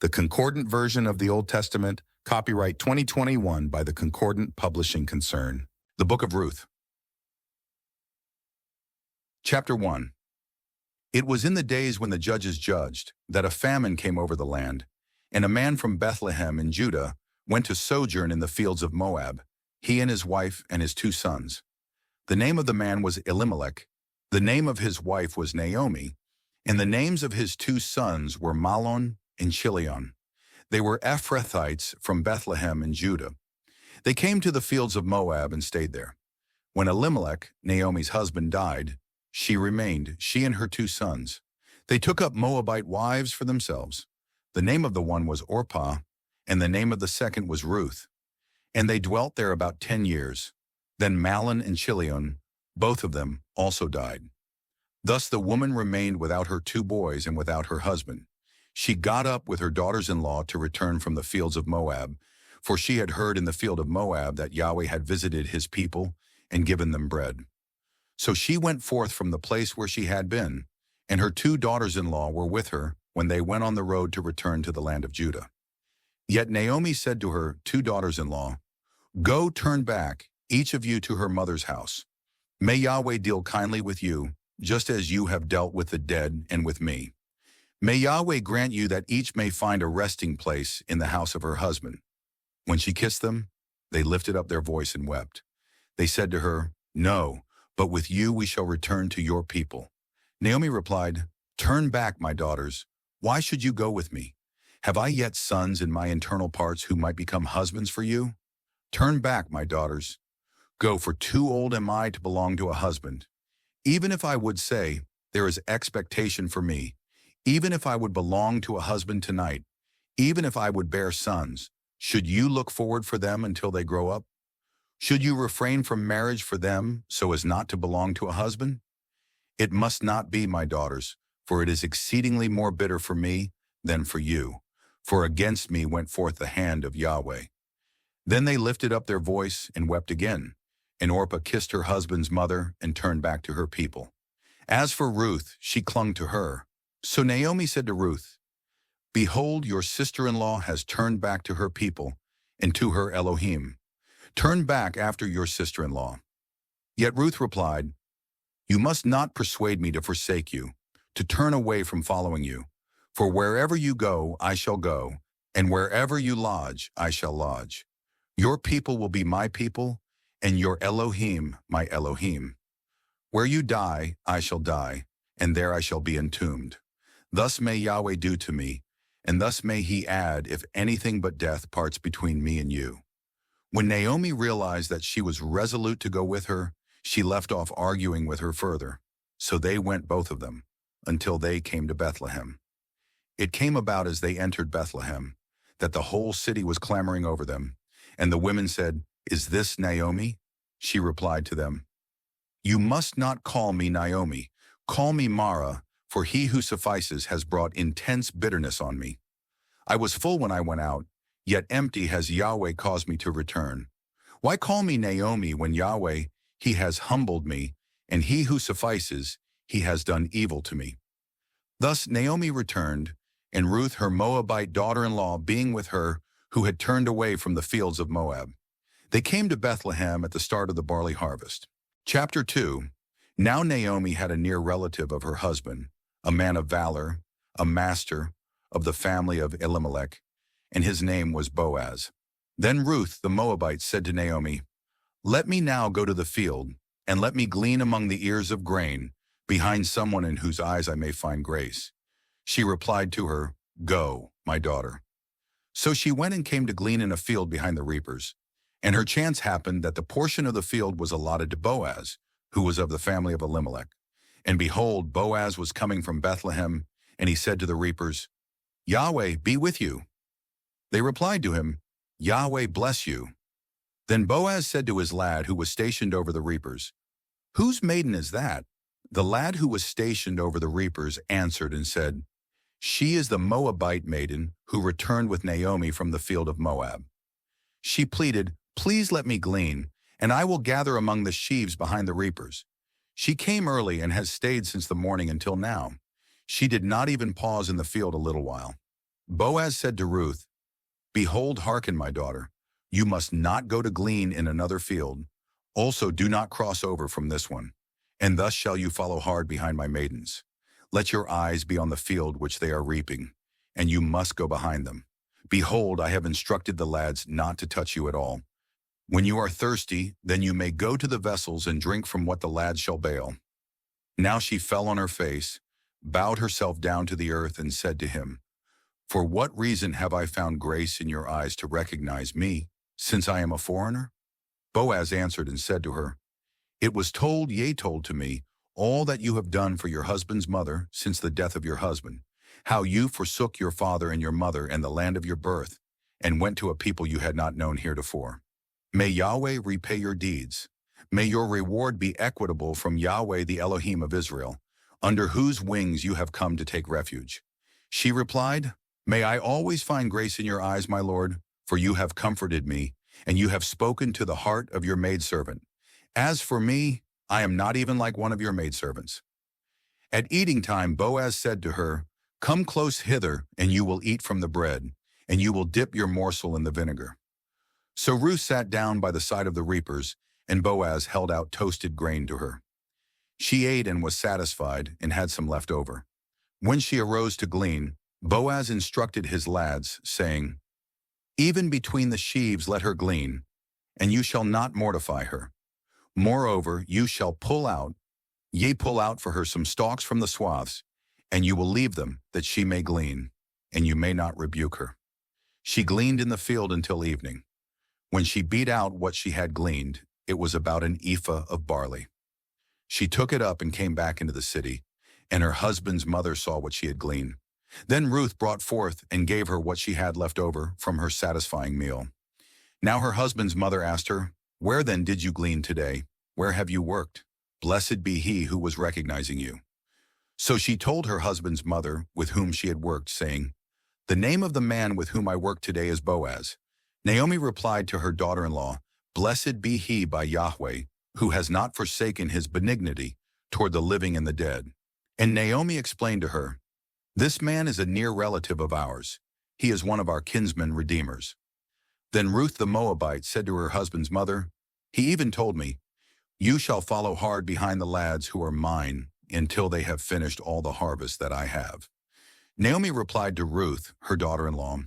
the Concordant version of the Old Testament, copyright 2021 by the Concordant Publishing Concern. The Book of Ruth. Chapter 1. It was in the days when the judges judged that a famine came over the land, and a man from Bethlehem in Judah went to sojourn in the fields of Moab, he and his wife and his 2 sons. The name of the man was Elimelech, the name of his wife was Naomi, and the names of his 2 sons were Mahlon and Chilion. They were Ephrathites from Bethlehem in Judah. They came to the fields of Moab and stayed there. When Elimelech, Naomi's husband, died, she remained, she and her 2 sons. They took up Moabite wives for themselves. The name of the one was Orpah, and the name of the second was Ruth. And they dwelt there about 10 years. Then Mahlon and Chilion, both of them, also died. Thus the woman remained without her 2 boys and without her husband. She got up with her daughters-in-law to return from the fields of Moab, for she had heard in the field of Moab that Yahweh had visited his people and given them bread. So she went forth from the place where she had been, and her 2 daughters-in-law were with her when they went on the road to return to the land of Judah. Yet Naomi said to her 2 daughters-in-law, "Go, turn back, each of you to her mother's house. May Yahweh deal kindly with you, just as you have dealt with the dead and with me. May Yahweh grant you that each may find a resting place in the house of her husband." When she kissed them, they lifted up their voice and wept. They said to her, "No, but with you we shall return to your people." Naomi replied, "Turn back, my daughters. Why should you go with me? Have I yet sons in my internal parts who might become husbands for you? Turn back, my daughters. Go, for too old am I to belong to a husband. Even if I would say, there is expectation for me, even if I would belong to a husband tonight, even if I would bear sons, should you look forward for them until they grow up? Should you refrain from marriage for them so as not to belong to a husband? It must not be, my daughters, for it is exceedingly more bitter for me than for you, for against me went forth the hand of Yahweh." Then they lifted up their voice and wept again, and Orpah kissed her husband's mother and turned back to her people. As for Ruth, she clung to her. So Naomi said to Ruth, "Behold, your sister-in-law has turned back to her people and to her Elohim. Turn back after your sister-in-law." Yet Ruth replied, "You must not persuade me to forsake you, to turn away from following you. For wherever you go, I shall go, and wherever you lodge, I shall lodge. Your people will be my people, and your Elohim my Elohim. Where you die, I shall die, and there I shall be entombed. Thus may Yahweh do to me, and thus may he add if anything but death parts between me and you." When Naomi realized that she was resolute to go with her, she left off arguing with her further. So they went, both of them, until they came to Bethlehem. It came about as they entered Bethlehem, that the whole city was clamoring over them. And the women said, "Is this Naomi?" She replied to them, "You must not call me Naomi. Call me Mara, for he who suffices has brought intense bitterness on me. I was full when I went out, yet empty has Yahweh caused me to return. Why call me Naomi when Yahweh, he has humbled me, and he who suffices, he has done evil to me?" Thus Naomi returned, and Ruth, her Moabite daughter-in-law, being with her, who had turned away from the fields of Moab. They came to Bethlehem at the start of the barley harvest. Chapter 2. Now Naomi had a near relative of her husband, a man of valor, a master of the family of Elimelech, and his name was Boaz. Then Ruth the Moabite said to Naomi, "Let me now go to the field, and let me glean among the ears of grain, behind someone in whose eyes I may find grace." She replied to her, "Go, my daughter." So she went and came to glean in a field behind the reapers. And her chance happened that the portion of the field was allotted to Boaz, who was of the family of Elimelech. And behold, Boaz was coming from Bethlehem, and he said to the reapers, "Yahweh be with you." They replied to him, "Yahweh bless you." Then Boaz said to his lad who was stationed over the reapers, "Whose maiden is that?" The lad who was stationed over the reapers answered and said, "She is the Moabite maiden who returned with Naomi from the field of Moab." She pleaded, "Please let me glean, and I will gather among the sheaves behind the reapers." She came early and has stayed since the morning until now. She did not even pause in the field a little while. Boaz said to Ruth, "Behold, hearken, my daughter. You must not go to glean in another field. Also do not cross over from this one. And thus shall you follow hard behind my maidens. Let your eyes be on the field which they are reaping, and you must go behind them. Behold, I have instructed the lads not to touch you at all. When you are thirsty, then you may go to the vessels and drink from what the lads shall bail." Now she fell on her face, bowed herself down to the earth, and said to him, "For what reason have I found grace in your eyes to recognize me, since I am a foreigner?" Boaz answered and said to her, "It was told to me, all that you have done for your husband's mother since the death of your husband, how you forsook your father and your mother and the land of your birth, and went to a people you had not known heretofore. May Yahweh repay your deeds. May your reward be equitable from Yahweh the Elohim of Israel, under whose wings you have come to take refuge." She replied, "May I always find grace in your eyes, my lord, for you have comforted me, and you have spoken to the heart of your maidservant. As for me, I am not even like one of your maidservants." At eating time, Boaz said to her, "Come close hither, and you will eat from the bread, and you will dip your morsel in the vinegar." So Ruth sat down by the side of the reapers, and Boaz held out toasted grain to her. She ate and was satisfied, and had some left over. When she arose to glean, Boaz instructed his lads, saying, "Even between the sheaves let her glean, and you shall not mortify her. Moreover, you shall pull out for her some stalks from the swaths, and you will leave them, that she may glean, and you may not rebuke her." She gleaned in the field until evening. When she beat out what she had gleaned, it was about an ephah of barley. She took it up and came back into the city, and her husband's mother saw what she had gleaned. Then Ruth brought forth and gave her what she had left over from her satisfying meal. Now her husband's mother asked her, "Where then did you glean today? Where have you worked? Blessed be he who was recognizing you." So she told her husband's mother with whom she had worked, saying, "The name of the man with whom I worked today is Boaz." Naomi replied to her daughter-in-law, "Blessed be he by Yahweh, who has not forsaken his benignity toward the living and the dead." And Naomi explained to her, "This man is a near relative of ours. He is one of our kinsmen redeemers." Then Ruth the Moabite said to her husband's mother, "He even told me, 'You shall follow hard behind the lads who are mine until they have finished all the harvest that I have.'" Naomi replied to Ruth, her daughter-in-law,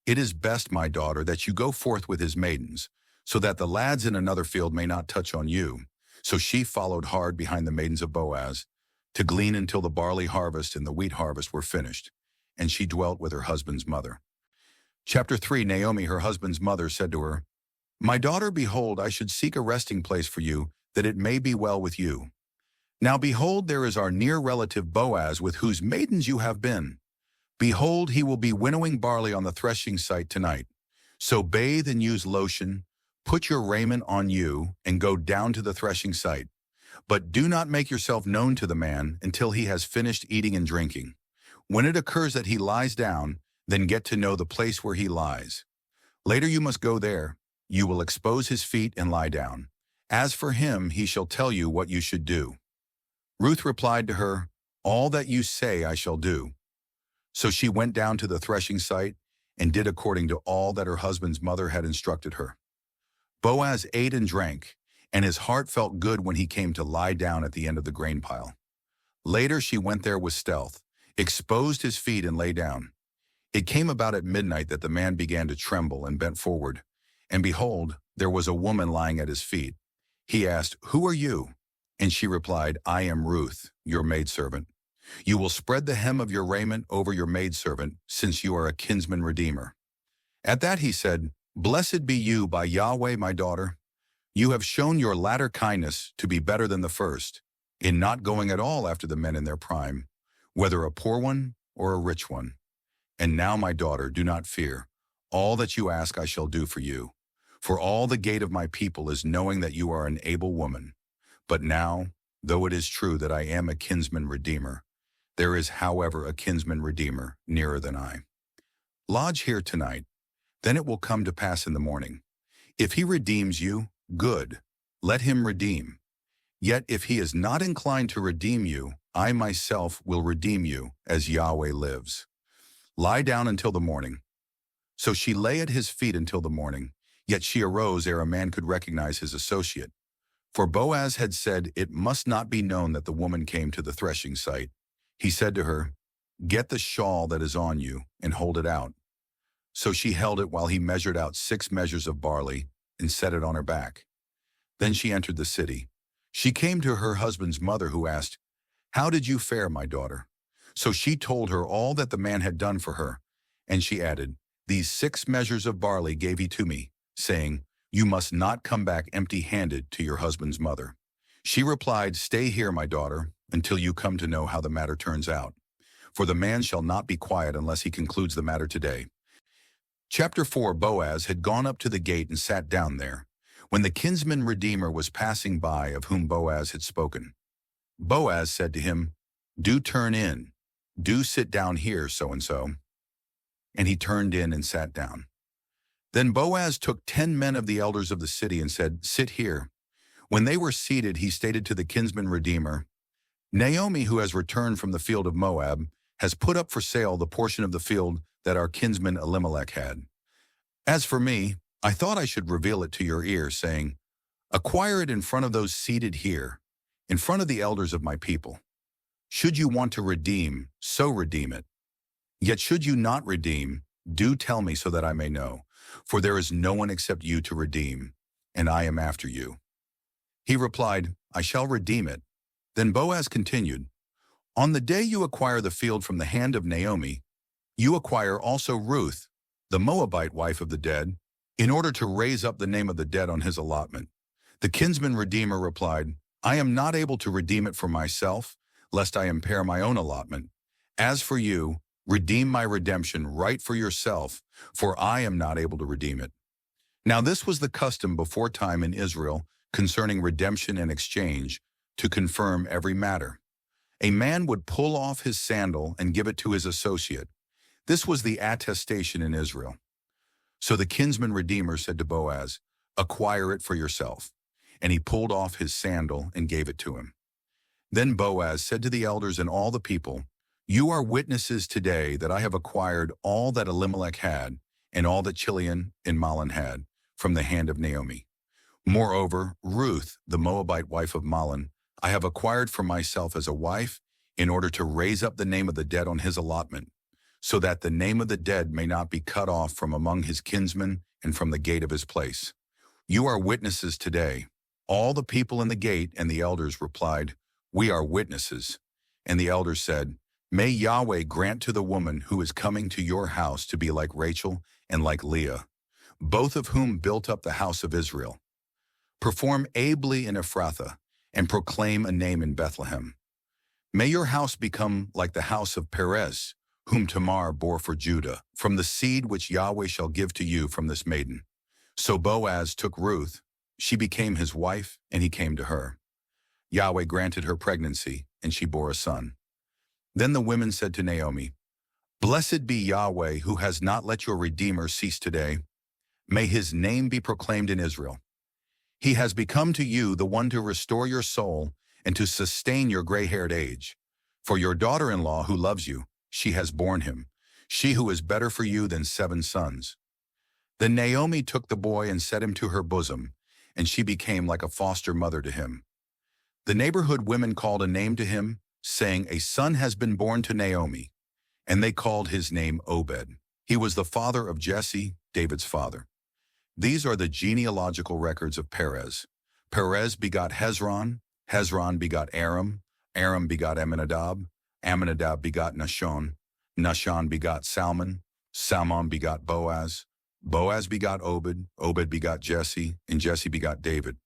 "It is best, my daughter, that you go forth with his maidens, so that the lads in another field may not touch on you." So she followed hard behind the maidens of Boaz, to glean until the barley harvest and the wheat harvest were finished, and she dwelt with her husband's mother. Chapter 3. Naomi, her husband's mother, said to her, "My daughter, behold, I should seek a resting place for you, that it may be well with you. Now behold, there is our near relative Boaz, with whose maidens you have been. Behold, he will be winnowing barley on the threshing site tonight. So bathe and use lotion, put your raiment on you, and go down to the threshing site. But do not make yourself known to the man until he has finished eating and drinking. When it occurs that he lies down, then get to know the place where he lies. Later you must go there. You will expose his feet and lie down. As for him, he shall tell you what you should do." Ruth replied to her, "All that you say I shall do." So she went down to the threshing site and did according to all that her husband's mother had instructed her. Boaz ate and drank, and his heart felt good when he came to lie down at the end of the grain pile. Later she went there with stealth, exposed his feet, and lay down. It came about at midnight that the man began to tremble and bent forward, and behold, there was a woman lying at his feet. He asked, "Who are you?" And she replied, "I am Ruth, your maidservant. You will spread the hem of your raiment over your maidservant, since you are a kinsman redeemer." At that he said, "Blessed be you by Yahweh, my daughter. You have shown your latter kindness to be better than the first, in not going at all after the men in their prime, whether a poor one or a rich one. And now, my daughter, do not fear. All that you ask I shall do for you. For all the gate of my people is knowing that you are an able woman. But now, though it is true that I am a kinsman redeemer, there is, however, a kinsman redeemer nearer than I. Lodge here tonight, then it will come to pass in the morning. If he redeems you, good, let him redeem. Yet if he is not inclined to redeem you, I myself will redeem you, as Yahweh lives. "Lie down until the morning." So she lay at his feet until the morning, yet she arose ere a man could recognize his associate. For Boaz had said, "It must not be known that the woman came to the threshing site." He said to her, "Get the shawl that is on you and hold it out." So she held it while he measured out 6 measures of barley and set it on her back. Then she entered the city. She came to her husband's mother, who asked, "How did you fare, my daughter?" So she told her all that the man had done for her, and she added, "These 6 measures of barley gave he to me, saying, 'You must not come back empty-handed to your husband's mother.'" She replied, "Stay here, my daughter, until you come to know how the matter turns out. For the man shall not be quiet unless he concludes the matter today." Chapter 4. Boaz had gone up to the gate and sat down there, when the kinsman redeemer was passing by, of whom Boaz had spoken. Boaz said to him, "Do turn in. Do sit down here, so-and-so." And he turned in and sat down. Then Boaz took 10 men of the elders of the city and said, "Sit here." When they were seated, he stated to the kinsman redeemer, "Naomi, who has returned from the field of Moab, has put up for sale the portion of the field that our kinsman Elimelech had. As for me, I thought I should reveal it to your ear, saying, 'Acquire it in front of those seated here, in front of the elders of my people.' Should you want to redeem, so redeem it. Yet should you not redeem, do tell me so that I may know, for there is no one except you to redeem, and I am after you." He replied, "I shall redeem it." Then Boaz continued, "On the day you acquire the field from the hand of Naomi, you acquire also Ruth, the Moabite wife of the dead, in order to raise up the name of the dead on his allotment." The kinsman redeemer replied, "I am not able to redeem it for myself, lest I impair my own allotment. As for you, redeem my redemption right for yourself, for I am not able to redeem it." Now this was the custom before time in Israel concerning redemption and exchange, to confirm every matter. A man would pull off his sandal and give it to his associate. This was the attestation in Israel. So the kinsman redeemer said to Boaz, "Acquire it for yourself." And he pulled off his sandal and gave it to him. Then Boaz said to the elders and all the people, "You are witnesses today that I have acquired all that Elimelech had and all that Chilion and Mahlon had from the hand of Naomi. Moreover, Ruth, the Moabite wife of Mahlon, I have acquired for myself as a wife in order to raise up the name of the dead on his allotment, so that the name of the dead may not be cut off from among his kinsmen and from the gate of his place. You are witnesses today." All the people in the gate and the elders replied, "We are witnesses." And the elders said, "May Yahweh grant to the woman who is coming to your house to be like Rachel and like Leah, both of whom built up the house of Israel. Perform ably in Ephrathah and proclaim a name in Bethlehem. May your house become like the house of Perez, whom Tamar bore for Judah, from the seed which Yahweh shall give to you from this maiden." So Boaz took Ruth. She became his wife, and he came to her. Yahweh granted her pregnancy, and she bore a son. Then the women said to Naomi, "Blessed be Yahweh, who has not let your Redeemer cease today. May his name be proclaimed in Israel. He has become to you the one to restore your soul and to sustain your gray-haired age. For your daughter-in-law who loves you, she has borne him, she who is better for you than 7 sons." Then Naomi took the boy and set him to her bosom, and she became like a foster mother to him. The neighborhood women called a name to him, saying, "A son has been born to Naomi," and they called his name Obed. He was the father of Jesse, David's father. These are the genealogical records of Perez. Perez begot Hezron, Hezron begot Aram, Aram begot Amminadab, Amminadab begot Nahshon, Nahshon begot Salmon, Salmon begot Boaz, Boaz begot Obed, Obed begot Jesse, and Jesse begot David.